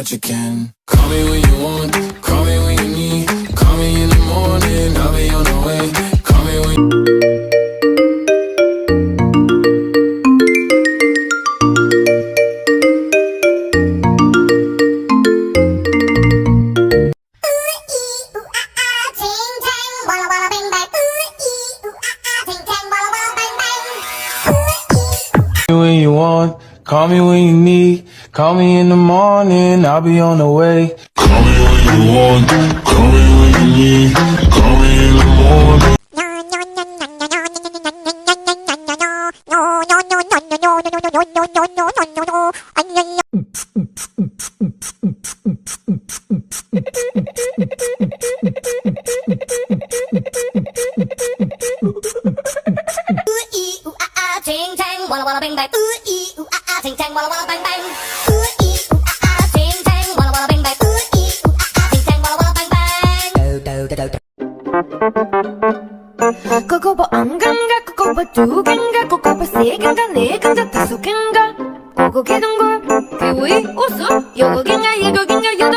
that you can. Call me when you want, call me when you need. Call me in the morning, I'll be on the way. Call me when you want, call me when you need. Call me in the morning, I'll be on the way. Call me when you want, call me when you need. Call me in the morning. Ting tang, walla walla bang bang. Ooh ee ooh ah ah, ting tang, walla walla bang bang. Ooh ee ooh ah ah, ting tang, walla walla bang bang. Ooh ee ooh ah ah, ting tang, walla walla bang bang. 그거 뭐 안 간가 그거 뭐 두 갠가 그거 뭐 세 갠가 네 갠가 다섯 갠가 그거 개동걸 기우이 웃음 여거 갠가 이거 갠가 여덟